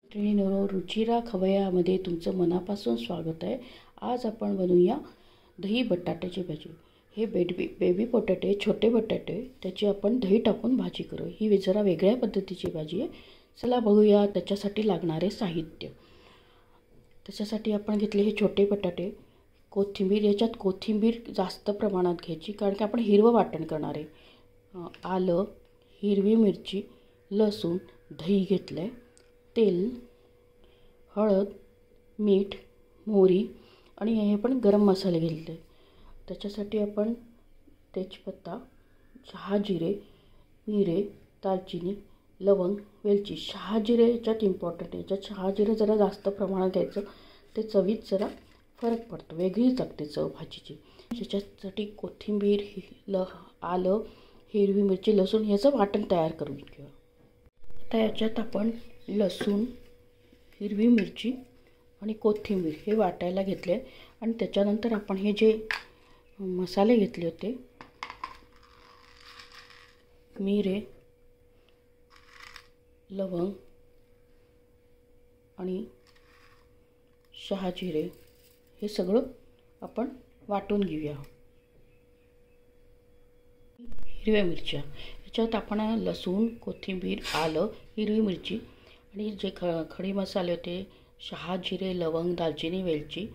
मैत्रिणींनो, रुचिरा खवय्यामध्ये तुमचं मनापासून स्वागत आहे। आज आपण बनवूया दही बटाट्याची भाजी। हे बेबी पोटॅटो, छोटे बटाटे, त्याची आपण दही टाकून भाजी करू। ही जरा वेगळ्या पद्धतीची भाजी आहे। चला बघूया त्याच्यासाठी लागणारे साहित्य। त्याच्यासाठी आपण घेतले हे छोटे बटाटे, कोथिंबीर, याच्यात कोथिंबीर जास्त प्रमाणात घ्यायची कारण की आपण हिरवं वाटण करणार आहे। आलं, हिरवी मिरची, लसूण, दही घेतले, तेल, हळद, मीठ, मोहरी आणि हे पण गरम मसाले घेतले। त्याच्यासाठी आपण तेजपत्ता, शहाजिरे, मिरे, दालचिनी, लवंग, वेलची। शहाजिरे याच्यात इम्पॉर्टंट आहे। याच्यात शहाजिरे जरा जास्त प्रमाणात घ्यायचं, ते चवीत जरा फरक पडतो, वेगळीच लागते चव भाजीची। त्याच्यासाठी कोथिंबीर, आलं, हिरवी मिरची, लसूण याचं वाटण तयार करून घेऊ। आता याच्यात आपण लसूण, हिरवी मिरची आणि कोथिंबीर हे वाटायला घेतले आणि त्याच्यानंतर आपण हे जे मसाले घेतले होते, मिरे, लवंग आणि शहाजिरे, हे सगळं आपण वाटून घेऊया। हिरव्या मिरच्या, याच्यात आपण लसूण, कोथिंबीर, आलं, हिरवी मिरची आणि जे खडे मसाले होते, शहाजिरे, लवंग, दालचिनी, वेलची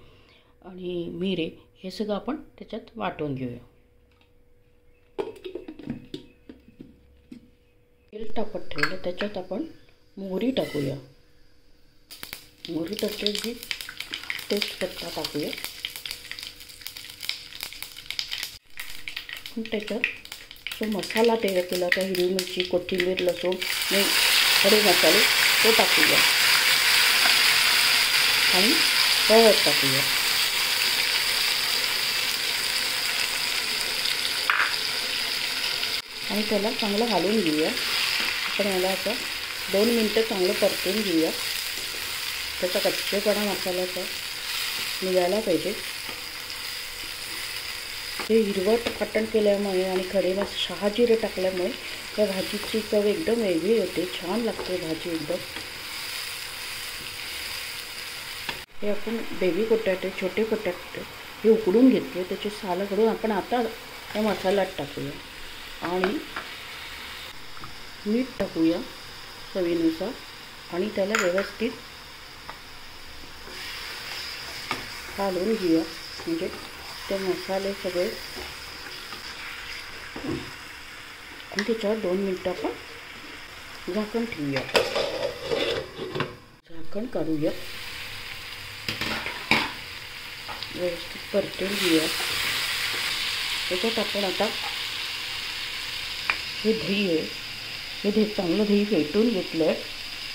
आणि मिरे, हे सगळं आपण त्याच्यात वाटून घेऊया। तेल तापत ठेवलं, त्याच्यात आपण मोहरी टाकूया। मोहरी टाकली की तेजपत्ता टाकूया। त्याच्यात जो मसाला तयार केला होता, हिरवी मिरची, कोथिंबीर, लसूण आणि खडे मसाले, तो टाकूया आणि हळद टाकूया। आणि त्याला चांगलं घालून घेऊया। आपण याला आता 2 मिनिटं चांगलं परतून घेऊया। त्याचा कच्चेपणा मसाल्याचा निघायला पाहिजे। हे हिरवट वाटण केल्यामुळे आणि खडे शहाजिरे टाकल्यामुळे या भाजीची चव एकदम वेगळी होते, छान लागते भाजी एकदम। हे आपण बेबी पोटॅटो, छोटे पोटॅटो हे उकडून घेतले, त्याची सालं काढून आपण आता या मसाल्यात टाकूया आणि मीठ टाकूया चवीनुसार आणि त्याला व्यवस्थित घालून घेऊया, म्हणजे ते मसाले सगळे। आणि त्याच्यावर 2 मिनिटं आपण झाकण ठेवूया। झाकण काढूया, व्यवस्थित परतून घेऊया। त्याच्यात आपण आता हे दही आहे, हे चांगलं दही फेटून घेतलं आहे,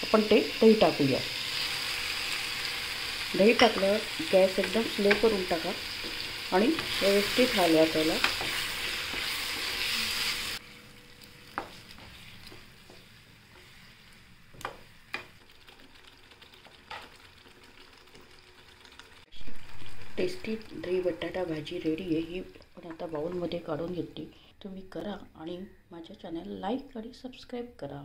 आपण ते दही टाकूया। दही टाकल्यावर गॅस एकदम स्लो करून टाका आणि व्यवस्थित हलवा त्याला। टेस्टी दही बटाटा भाजी रेडी आहे। ही आपण आता बाउलमध्ये काढून घेतली। तुम्ही करा आणि माझ्या चॅनलला लाईक आणि सबस्क्राईब करा।